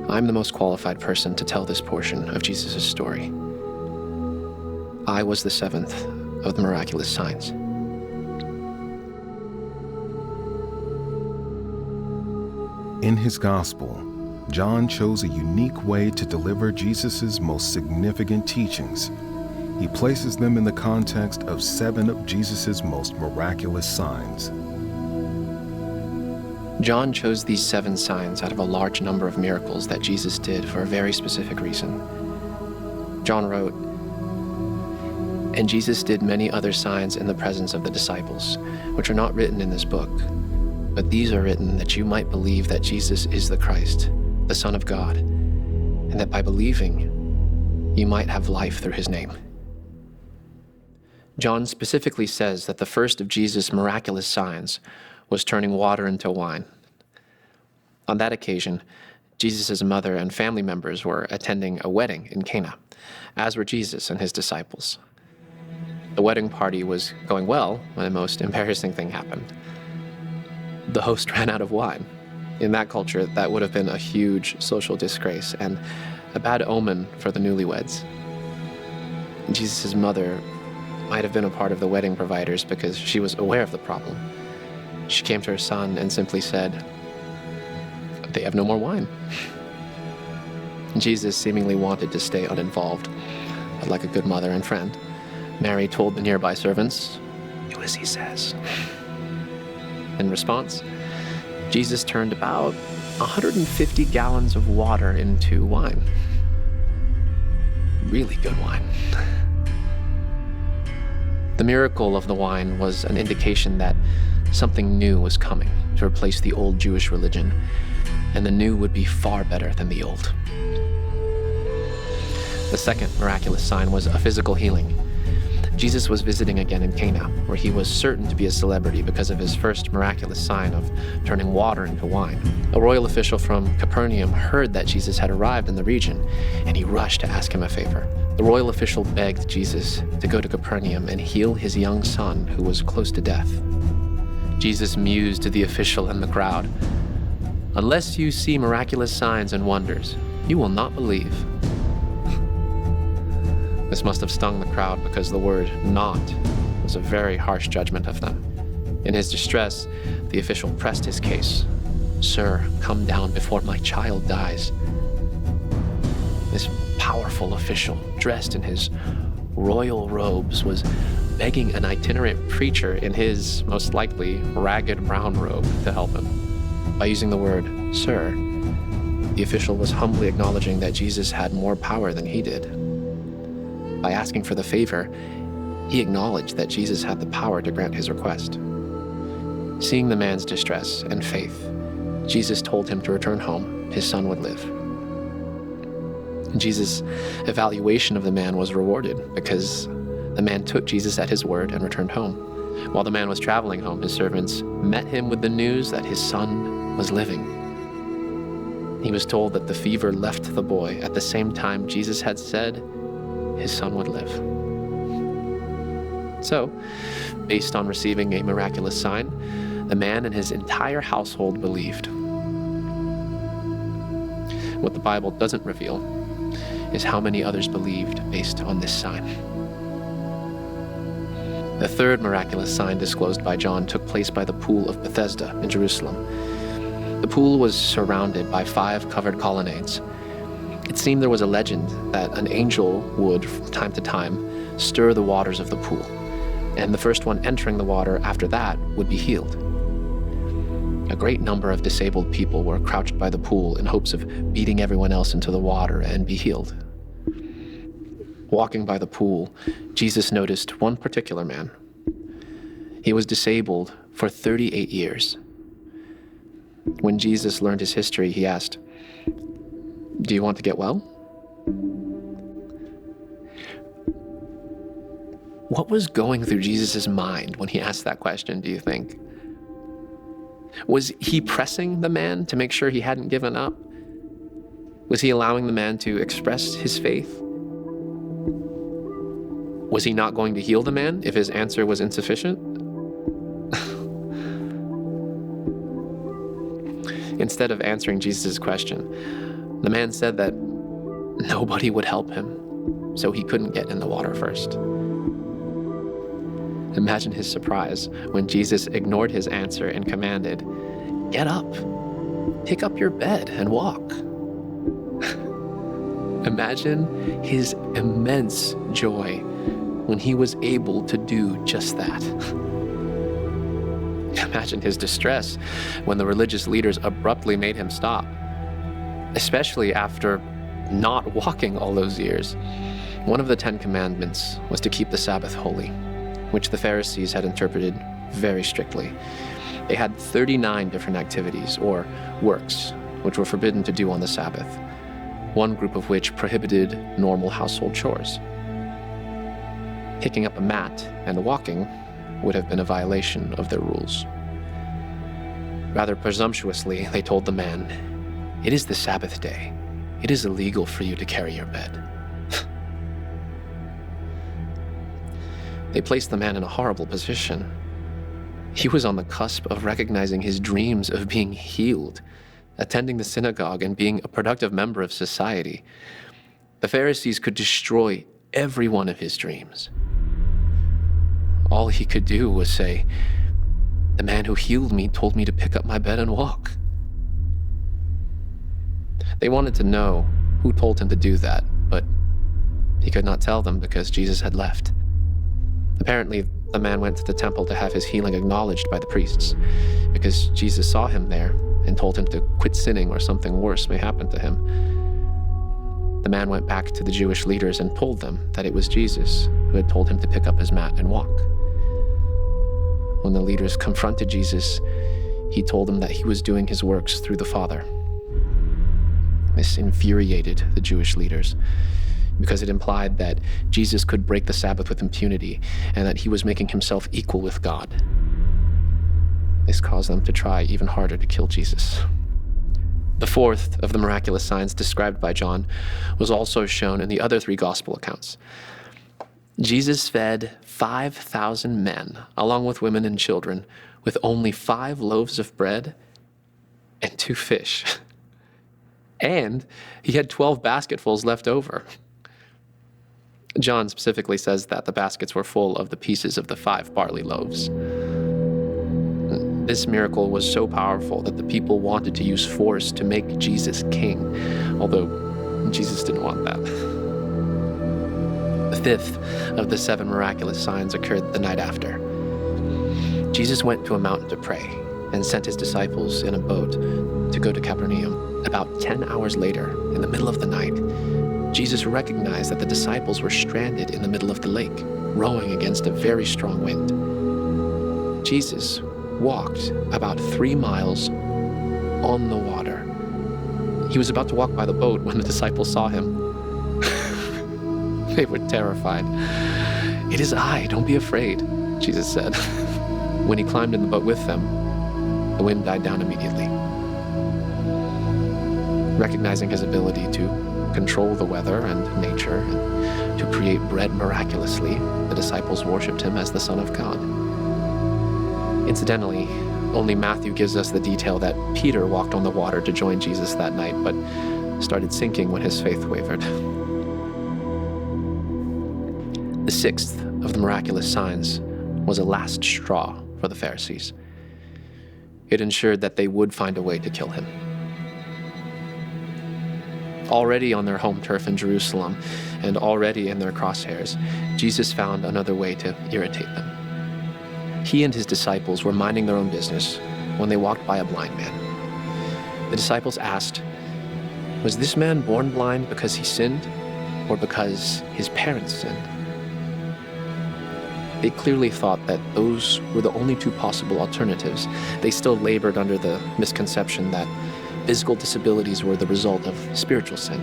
I'm the most qualified person to tell this portion of Jesus' story. I was the seventh of the miraculous signs. In his gospel, John chose a unique way to deliver Jesus' most significant teachings. He places them in the context of 7 of Jesus' most miraculous signs. John chose these 7 signs out of a large number of miracles that Jesus did for a very specific reason. John wrote, "And Jesus did many other signs in the presence of the disciples, which are not written in this book. But these are written that you might believe that Jesus is the Christ, the Son of God, and that by believing, you might have life through his name." John specifically says that the first of Jesus' miraculous signs was turning water into wine. On that occasion, Jesus' mother and family members were attending a wedding in Cana, as were Jesus and his disciples. The wedding party was going well when the most embarrassing thing happened. The host ran out of wine. In that culture, that would have been a huge social disgrace and a bad omen for the newlyweds. Jesus' mother might have been a part of the wedding providers because she was aware of the problem. She came to her son and simply said, "They have no more wine." Jesus seemingly wanted to stay uninvolved, but like a good mother and friend, Mary told the nearby servants, "Do as he says." In response, Jesus turned about 150 gallons of water into wine. Really good wine. The miracle of the wine was an indication that something new was coming to replace the old Jewish religion, and the new would be far better than the old. The second miraculous sign was a physical healing. Jesus was visiting again in Cana, where he was certain to be a celebrity because of his first miraculous sign of turning water into wine. A royal official from Capernaum heard that Jesus had arrived in the region, and he rushed to ask him a favor. The royal official begged Jesus to go to Capernaum and heal his young son, who was close to death. Jesus mused to the official and the crowd, "Unless you see miraculous signs and wonders, you will not believe." This must have stung the crowd because the word "not" was a very harsh judgment of them. In his distress, the official pressed his case. "Sir, come down before my child dies." This powerful official, dressed in his royal robes, was begging an itinerant preacher in his, most likely, ragged brown robe to help him. By using the word "sir," the official was humbly acknowledging that Jesus had more power than he did. By asking for the favor, he acknowledged that Jesus had the power to grant his request. Seeing the man's distress and faith, Jesus told him to return home. His son would live. Jesus' evaluation of the man was rewarded because the man took Jesus at his word and returned home. While the man was traveling home, his servants met him with the news that his son was living. He was told that the fever left the boy at the same time Jesus had said his son would live. So, based on receiving a miraculous sign, the man and his entire household believed. What the Bible doesn't reveal is how many others believed based on this sign. The third miraculous sign disclosed by John took place by the pool of Bethesda in Jerusalem. The pool was surrounded by 5 covered colonnades. It seemed there was a legend that an angel would, from time to time, stir the waters of the pool, and the first one entering the water after that would be healed. A great number of disabled people were crouched by the pool in hopes of beating everyone else into the water and be healed. Walking by the pool, Jesus noticed one particular man. He was disabled for 38 years. When Jesus learned his history, he asked, "Do you want to get well?" What was going through Jesus' mind when he asked that question, do you think? Was he pressing the man to make sure he hadn't given up? Was he allowing the man to express his faith? Was he not going to heal the man if his answer was insufficient? Instead of answering Jesus' question, The man said that nobody would help him, so he couldn't get in the water first. Imagine his surprise when Jesus ignored his answer and commanded, "Get up, pick up your bed and walk." Imagine his immense joy when he was able to do just that. Imagine his distress when the religious leaders abruptly made him stop, especially after not walking all those years. One of the 10 Commandments was to keep the Sabbath holy, which the Pharisees had interpreted very strictly. They had 39 different activities, or works, which were forbidden to do on the Sabbath, one group of which prohibited normal household chores. Picking up a mat and walking would have been a violation of their rules. Rather presumptuously, they told the man, "It is the Sabbath day. It is illegal for you to carry your bed." They placed the man in a horrible position. He was on the cusp of recognizing his dreams of being healed, attending the synagogue, and being a productive member of society. The Pharisees could destroy every one of his dreams. All he could do was say, "The man who healed me told me to pick up my bed and walk." They wanted to know who told him to do that, but he could not tell them because Jesus had left. Apparently, the man went to the temple to have his healing acknowledged by the priests, because Jesus saw him there and told him to quit sinning or something worse may happen to him. The man went back to the Jewish leaders and told them that it was Jesus who had told him to pick up his mat and walk. When the leaders confronted Jesus, he told them that he was doing his works through the Father. This infuriated the Jewish leaders, because it implied that Jesus could break the Sabbath with impunity and that he was making himself equal with God. This caused them to try even harder to kill Jesus. The fourth of the miraculous signs described by John was also shown in the other 3 gospel accounts. Jesus fed 5,000 men, along with women and children, with only 5 loaves of bread and 2 fish. And he had 12 basketfuls left over. John specifically says that the baskets were full of the pieces of the 5 barley loaves. This miracle was so powerful that the people wanted to use force to make Jesus king, although Jesus didn't want that. The 5th of the 7 miraculous signs occurred the night after. Jesus went to a mountain to pray and sent his disciples in a boat to go to Capernaum. About 10 hours later, in the middle of the night, Jesus recognized that the disciples were stranded in the middle of the lake, rowing against a very strong wind. Jesus walked about 3 miles on the water. He was about to walk by the boat when the disciples saw him. They were terrified. "It is I, don't be afraid," Jesus said. When he climbed in the boat with them, the wind died down immediately. Recognizing his ability to control the weather and nature and to create bread miraculously, the disciples worshipped him as the Son of God. Incidentally, only Matthew gives us the detail that Peter walked on the water to join Jesus that night, but started sinking when his faith wavered. The 6th of the miraculous signs was a last straw for the Pharisees. It ensured that they would find a way to kill him. Already on their home turf in Jerusalem, and already in their crosshairs, Jesus found another way to irritate them. He and his disciples were minding their own business when they walked by a blind man. The disciples asked, "Was this man born blind because he sinned, or because his parents sinned?" They clearly thought that those were the only 2 possible alternatives. They still labored under the misconception that physical disabilities were the result of spiritual sin.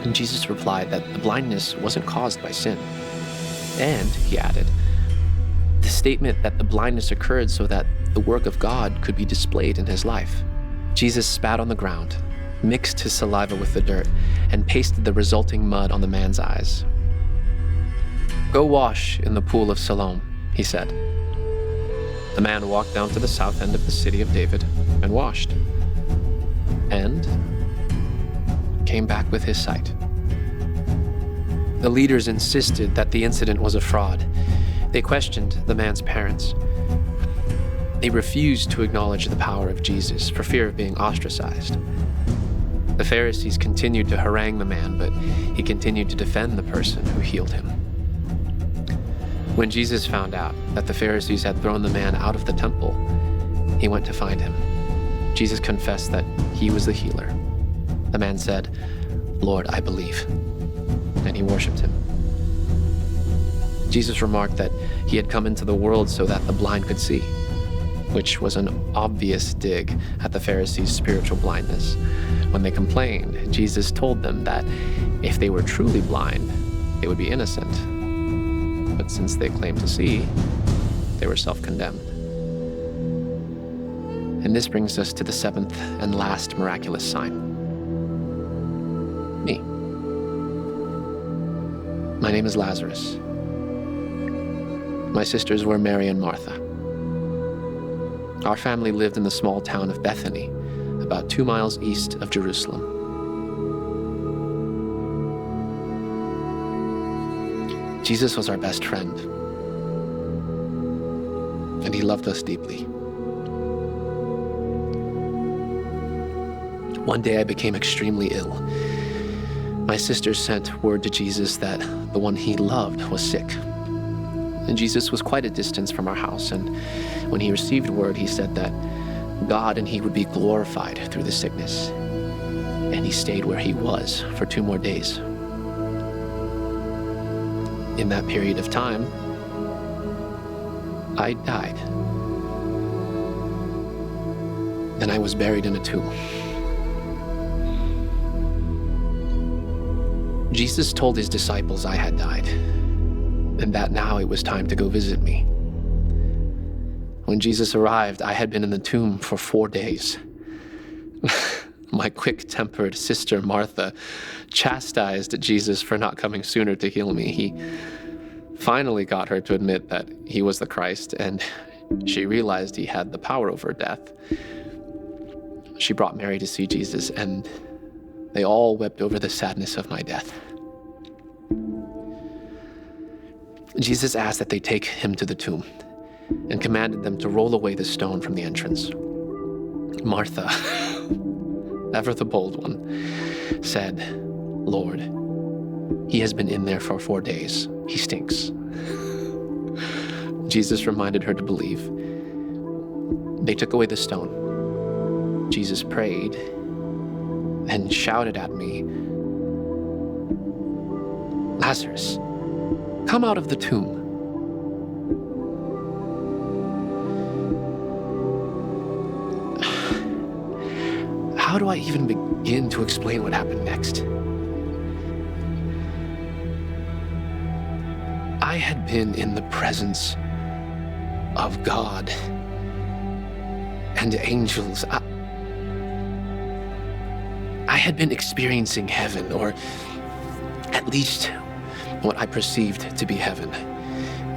And Jesus replied that the blindness wasn't caused by sin. And, he added, the statement that the blindness occurred so that the work of God could be displayed in his life. Jesus spat on the ground, mixed his saliva with the dirt, and pasted the resulting mud on the man's eyes. "Go wash in the pool of Siloam," he said. The man walked down to the south end of the city of David and washed, and came back with his sight. The leaders insisted that the incident was a fraud. They questioned the man's parents. They refused to acknowledge the power of Jesus for fear of being ostracized. The Pharisees continued to harangue the man, but he continued to defend the person who healed him. When Jesus found out that the Pharisees had thrown the man out of the temple, he went to find him. Jesus confessed that he was the healer. The man said, "Lord, I believe," and he worshiped him. Jesus remarked that he had come into the world so that the blind could see, which was an obvious dig at the Pharisees' spiritual blindness. When they complained, Jesus told them that if they were truly blind, they would be innocent. But since they claimed to see, they were self-condemned. And this brings us to the seventh and last miraculous sign. Me. My name is Lazarus. My sisters were Mary and Martha. Our family lived in the small town of Bethany, about 2 miles east of Jerusalem. Jesus was our best friend, and he loved us deeply. One day I became extremely ill. My sisters sent word to Jesus that the one he loved was sick. And Jesus was quite a distance from our house, and when he received word, he said that God and he would be glorified through the sickness. And he stayed where he was for 2 more days. In that period of time, I died. And I was buried in a tomb. Jesus told his disciples I had died, and that now it was time to go visit me. When Jesus arrived, I had been in the tomb for 4 days. My quick-tempered sister Martha chastised Jesus for not coming sooner to heal me. He finally got her to admit that he was the Christ, and she realized he had the power over death. She brought Mary to see Jesus, and they all wept over the sadness of my death. Jesus asked that they take him to the tomb and commanded them to roll away the stone from the entrance. Martha, ever the bold one, said, "Lord, he has been in there for 4 days. He stinks." Jesus reminded her to believe. They took away the stone. Jesus prayed and shouted at me, "Lazarus, come out of the tomb." How do I even begin to explain what happened next? I had been in the presence of God and angels. I had been experiencing heaven, or at least what I perceived to be heaven.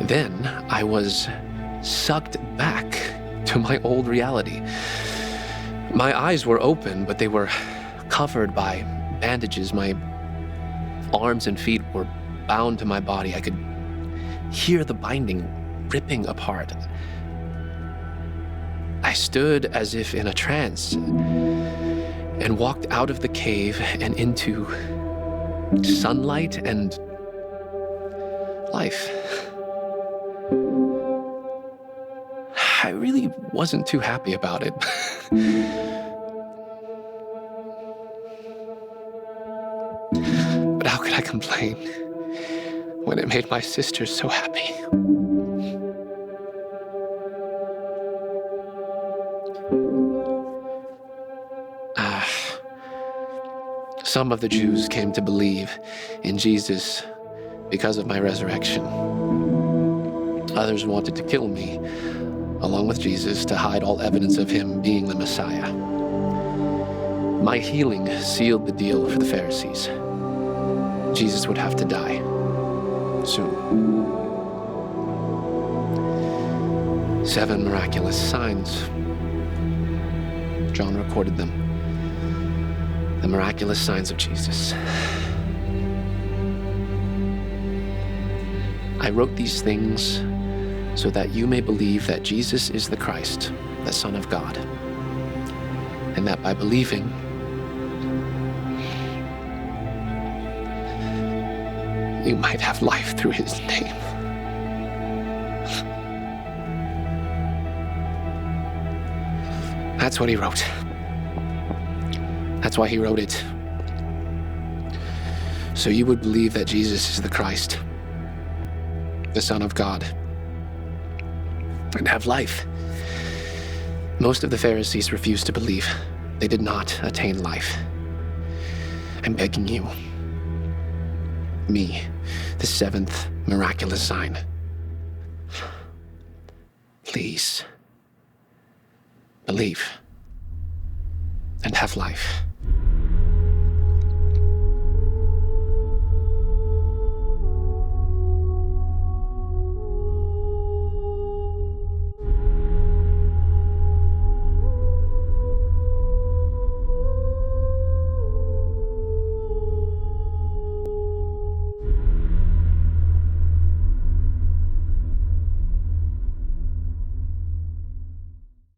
Then I was sucked back to my old reality. My eyes were open, but they were covered by bandages. My arms and feet were bound to my body. I could hear the binding ripping apart. I stood as if in a trance and walked out of the cave and into sunlight and life. I really wasn't too happy about it. But how could I complain when it made my sisters so happy? Some of the Jews came to believe in Jesus because of my resurrection. Others wanted to kill me, along with Jesus, to hide all evidence of him being the Messiah. My healing sealed the deal for the Pharisees. Jesus would have to die soon. 7 miraculous signs. John recorded them. the miraculous signs of Jesus. I wrote these things so that you may believe that Jesus is the Christ, the Son of God, and that by believing, you might have life through his name. That's what he wrote. That's why he wrote it. So you would believe that Jesus is the Christ, the Son of God, and have life. Most of the Pharisees refused to believe. They did not attain life. I'm begging you, me, the seventh miraculous sign, please believe and have life.